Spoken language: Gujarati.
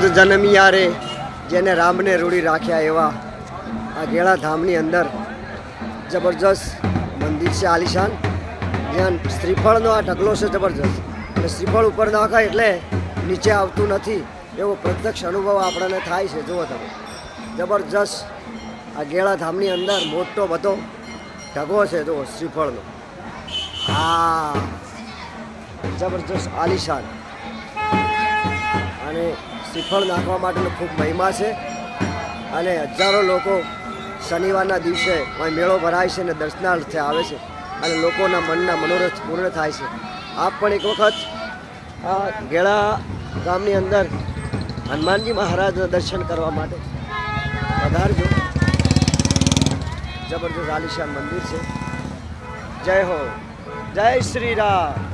જનમિયા રે જેને રામને રૂડી રાખ્યા એવા આ ગેળા ધામની અંદર જબરજસ્ત મંદિર છે આલિશાન, જ્યાં શ્રીફળનો આ ઢગલો છે જબરજસ્ત. અને શ્રીફળ ઉપર નાખાય એટલે નીચે આવતું નથી એવો પ્રત્યક્ષ અનુભવ આપણને થાય છે. જુઓ તમે, જબરજસ્ત આ ગેળા ધામની અંદર મોટો બધો ઢગો છે જુઓ શ્રીફળનો. આ જબરજસ્ત આલિશાન અને શ્રીફળ નાખવા માટેનો ખૂબ મહિમા છે. અને હજારો લોકો શનિવારના દિવસે અહીં મેળો ભરાય છે અને દર્શનાર્થે આવે છે અને લોકોના મનના મનોરથ પૂર્ણ થાય છે. આપ પણ એક વખત આ ગેળા ગામની અંદર હનુમાનજી મહારાજના દર્શન કરવા માટે પધારજો. જબરજસ્ત આલિશાન મંદિર છે. જય હો, જય શ્રી રામ.